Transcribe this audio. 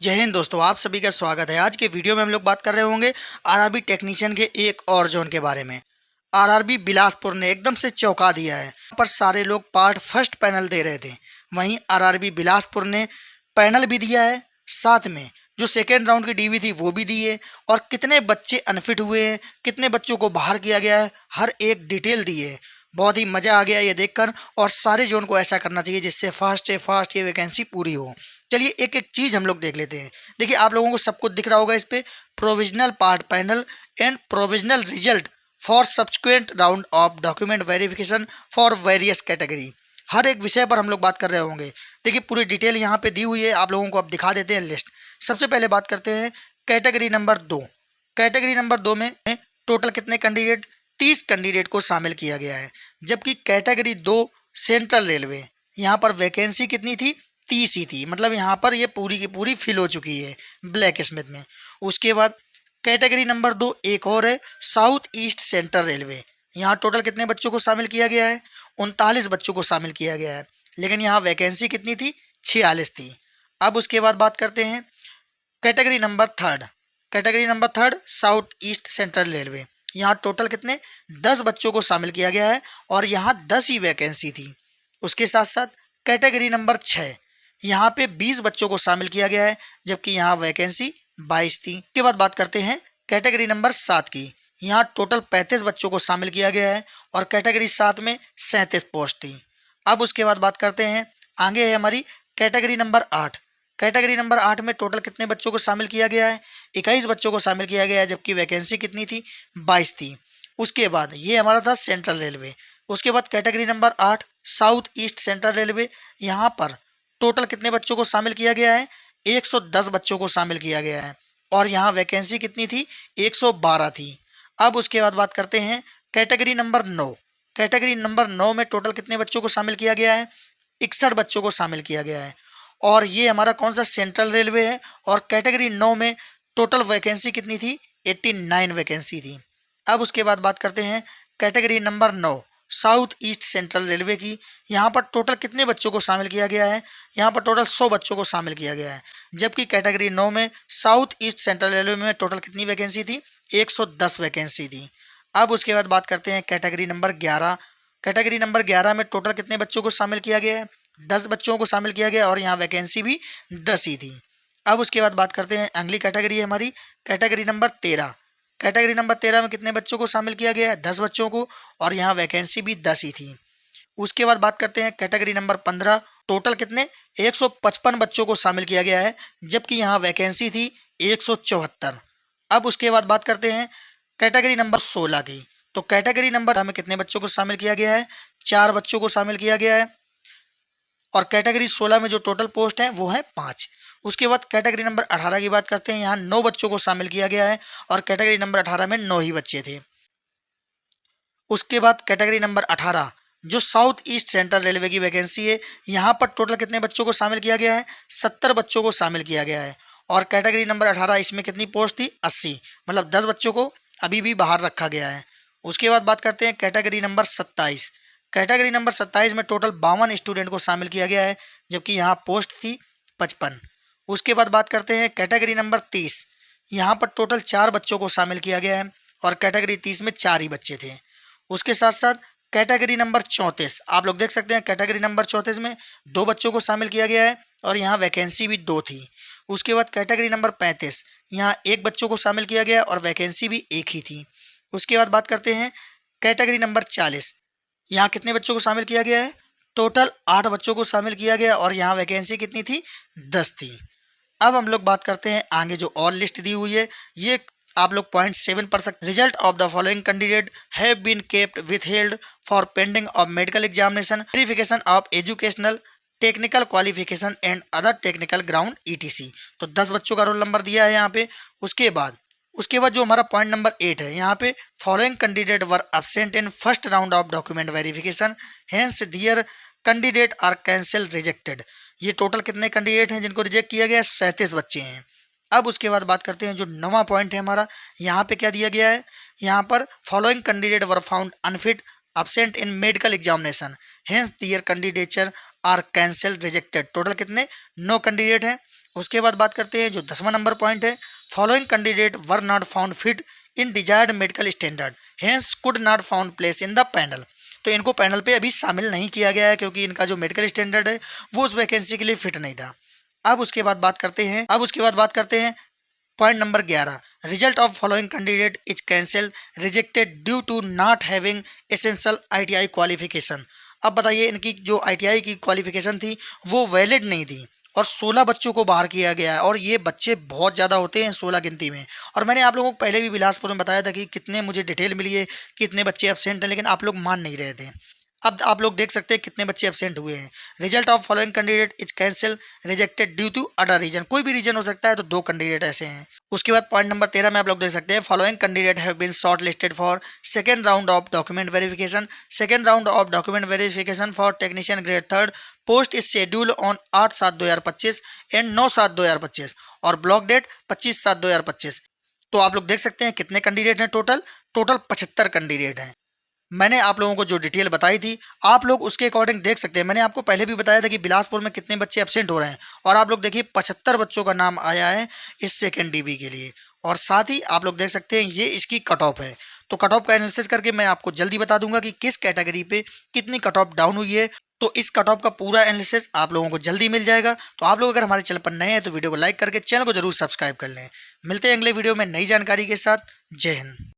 जय हिंद दोस्तों, आप सभी का स्वागत है। आज के वीडियो में हम लोग बात कर रहे होंगे आरआरबी टेक्नीशियन के एक और जोन के बारे में। आरआरबी बिलासपुर ने एकदम से चौंका दिया है। यहाँ पर सारे लोग पार्ट फर्स्ट पैनल दे रहे थे, वहीं आरआरबी बिलासपुर ने पैनल भी दिया है, साथ में जो सेकेंड राउंड की डीवी थी वो भी दी है, और कितने बच्चे अनफिट हुए हैं, कितने बच्चों को बाहर किया गया है, हर एक डिटेल दी है। बहुत ही मज़ा आ गया ये देखकर, और सारे जोन को ऐसा करना चाहिए जिससे फास्ट से फास्ट ये वैकेंसी पूरी हो। चलिए एक एक चीज़ हम लोग देख लेते हैं। देखिए, आप लोगों को सब कुछ दिख रहा होगा इस पे। Provisional part panel and provisional result for subsequent round of document verification for various category. हर एक विषय पर हम लोग बात कर रहे होंगे। देखिए पूरी डिटेल यहाँ पे दी हुई है, आप लोगों को अब दिखा देते हैं लिस्ट। सबसे पहले बात करते हैं कैटेगरी नंबर 2। कैटेगरी नंबर 2 में टोटल कितने कैंडिडेट? 30 कैंडिडेट को शामिल किया गया है। जबकि कैटेगरी 2 सेंट्रल रेलवे, यहाँ पर वैकेंसी कितनी थी? 30 ही थी। मतलब यहाँ पर ये पूरी की पूरी फिल हो चुकी है ब्लैक स्मिथ में। उसके बाद कैटेगरी नंबर 2 एक और है, साउथ ईस्ट सेंट्रल रेलवे। यहाँ टोटल कितने बच्चों को शामिल किया गया है? 39 बच्चों को शामिल किया गया है, लेकिन यहाँ वैकेंसी कितनी थी? 46 थी। अब उसके बाद बात करते हैं category number 3। Category number 3 south east central railway. यहाँ टोटल कितने? 10 बच्चों को शामिल किया गया है, और यहाँ 10 ही वैकेंसी थी। उसके साथ साथ कैटेगरी नंबर 6, यहाँ पे 20 बच्चों को शामिल किया गया है, जबकि यहाँ वैकेंसी 22 थी। उसके बाद बात करते हैं कैटेगरी नंबर 7 की। यहाँ टोटल 35 बच्चों को शामिल किया गया है, और कैटेगरी 7 में 37 पोस्ट थी। अब उसके बाद बात करते हैं, आगे है हमारी कैटेगरी नंबर 8। कैटेगरी नंबर 8 में टोटल कितने बच्चों को शामिल किया गया है? 21 बच्चों को शामिल किया गया है, जबकि वैकेंसी कितनी थी? 22 थी। उसके बाद ये हमारा था सेंट्रल रेलवे। उसके बाद category number 8 south east central railway. यहाँ पर टोटल कितने बच्चों को शामिल किया गया है? 110 बच्चों को शामिल किया गया है, और यहाँ वैकेंसी कितनी थी? 112 थी। अब उसके बाद बात करते हैं कैटेगरी नंबर 9। कैटेगरी नंबर 9 में टोटल कितने बच्चों को शामिल किया गया है? 61 बच्चों को शामिल किया गया है, और ये हमारा कौन सा? सेंट्रल रेलवे है। और कैटेगरी 9 में टोटल वैकेंसी कितनी थी? 89 वैकेंसी थी। अब उसके बाद बात करते हैं category number 9 south east central railway की। यहाँ पर टोटल कितने बच्चों को शामिल किया गया है? यहाँ पर टोटल 100 बच्चों को शामिल किया गया है, जबकि कैटेगरी 9 में साउथ ईस्ट सेंट्रल रेलवे में टोटल कितनी वैकेंसी थी? 110 वैकेंसी थी। अब उसके बाद बात करते हैं कैटेगरी नंबर 11। कैटेगरी नंबर 11 में टोटल कितने बच्चों को शामिल किया गया है? 10 बच्चों को शामिल किया गया, और यहाँ वैकेंसी भी 10 ही थी। अब उसके बाद बात करते हैं अगली कैटेगरी है हमारी कैटेगरी नंबर 13। कैटेगरी नंबर 13 में कितने बच्चों को शामिल किया गया है? 10 बच्चों को, और यहाँ वैकेंसी भी 10 ही थी। उसके बाद बात करते हैं कैटेगरी नंबर 15। टोटल कितने? 155 बच्चों को शामिल किया गया है, जबकि यहाँ वैकेंसी थी 174। अब उसके बाद बात करते हैं कैटेगरी नंबर 16 की। तो कैटेगरी नंबर में कितने बच्चों को शामिल किया गया है? 4 बच्चों को शामिल किया गया है, और कैटेगरी 16 में जो टोटल पोस्ट है वो है 5। उसके बाद कैटेगरी नंबर 18 की बात करते हैं। यहाँ 9 बच्चों को शामिल किया गया है, और कैटेगरी नंबर 18 में 9 ही बच्चे थे। उसके बाद कैटेगरी नंबर 18 जो साउथ ईस्ट सेंट्रल रेलवे की वैकेंसी है, यहाँ पर टोटल कितने बच्चों को शामिल किया गया है? 70 बच्चों को शामिल किया गया है, और कैटेगरी नंबर 18 इसमें कितनी पोस्ट थी? 80। मतलब 10 बच्चों को अभी भी बाहर रखा गया है। उसके बाद बात करते हैं कैटेगरी नंबर 27। कैटेगरी नंबर 27 में टोटल 52 स्टूडेंट को शामिल किया गया है, जबकि यहाँ पोस्ट थी 55। उसके बाद बात करते हैं कैटेगरी नंबर 30। यहाँ पर टोटल 4 बच्चों को शामिल किया गया है, और कैटेगरी 30 में 4 ही बच्चे थे। उसके साथ साथ कैटेगरी नंबर 34, आप लोग देख सकते हैं कैटेगरी नंबर 34 में 2 बच्चों को शामिल किया गया है, और यहाँ वैकेंसी भी 2 थी। उसके बाद कैटेगरी नंबर 35, यहाँ 1 बच्चों को शामिल किया गया, और वैकेंसी भी 1 ही थी। उसके बाद बात करते हैं कैटेगरी नंबर 40। यहाँ कितने बच्चों को शामिल किया गया है? टोटल 8 बच्चों को शामिल किया गया, और यहाँ वैकेंसी कितनी थी? 10 थी। अब हम लोग बात करते हैं आगे जो और लिस्ट दी हुई है, ये आप लोग पॉइंट 7 पढ़ सकते। Result of the following candidate have been kept withheld for pending of medical examination, verification of educational technical qualification and other technical ground ETC। तो 10 बच्चों का रोल नंबर दिया है यहाँ पे। उसके बाद जो हमारा पॉइंट नंबर 8 है, यहाँ पे following candidate were absent in first round of document verification, hence their candidate are cancel rejected. ये टोटल कितने कैंडिडेट हैं जिनको रिजेक्ट किया गया है? 37 बच्चे हैं। अब उसके बाद बात करते हैं जो नवा पॉइंट है हमारा, यहाँ पे क्या दिया गया है? यहाँ पर following candidate were found unfit absent in medical examination, hence their candidature are cancel rejected. Total कितने? 9 कैंडिडेट हैं। उसके बाद बात करते हैं जो 10वां नंबर पॉइंट है, following candidate were not found fit in desired medical standard hence could not found place in the panel. तो इनको पैनल पे अभी शामिल नहीं किया गया है क्योंकि इनका जो मेडिकल स्टैंडर्ड है वो उस वैकेंसी के लिए फिट नहीं था। अब उसके बाद बात करते हैं point number 11, result of following candidate is cancelled rejected due to not having essential ITI qualification. अब बताइए इनकी जो आईटीआई की क्वालिफिकेशन थी वो वैलिड नहीं थी और 16 बच्चों को बाहर किया गया है और ये बच्चे बहुत ज़्यादा होते हैं 16 गिनती में। और मैंने आप लोगों को पहले भी बिलासपुर में बताया था कि कितने मुझे डिटेल मिली है, कितने बच्चे एब्सेंट हैं, लेकिन आप लोग मान नहीं रहे थे। अब आप लोग देख सकते हैं कितने बच्चे एब्सेंट हुए हैं। Result of following candidate is cancel rejected due to other reason, कोई भी रीजन हो सकता है, तो 2 कैंडिडेट ऐसे हैं। उसके बाद पॉइंट नंबर 13 में आप लोग देख सकते हैं, following candidate have been shortlisted for second round of document verification for technician grade 3 post is schedule on 8/7/2025 and 9/7/2025 और ब्लॉक डेट 25/7/2025। तो आप लोग देख सकते हैं कितने कैंडिडेट हैं, टोटल 75 कैंडिडेट हैं। मैंने आप लोगों को जो डिटेल बताई थी आप लोग उसके अकॉर्डिंग देख सकते हैं। मैंने आपको पहले भी बताया था कि बिलासपुर में कितने बच्चे एब्सेंट हो रहे हैं और आप लोग देखिए 75 बच्चों का नाम आया है इस सेकेंड डीवी के लिए। और साथ ही आप लोग देख सकते हैं ये इसकी कट ऑफ है। तो कट ऑफ का एनालिसिस करके मैं आपको जल्दी बता दूंगा कि किस कैटेगरी पे कितनी कट ऑफ डाउन हुई है। तो इस कट ऑफ का पूरा एनालिसिस आप लोगों को जल्दी मिल जाएगा। तो आप लोग अगर हमारे चैनल पर नए हैं तो वीडियो को लाइक करके चैनल को जरूर सब्सक्राइब कर लें। मिलते हैं अगले वीडियो में नई जानकारी के साथ। जय हिंद।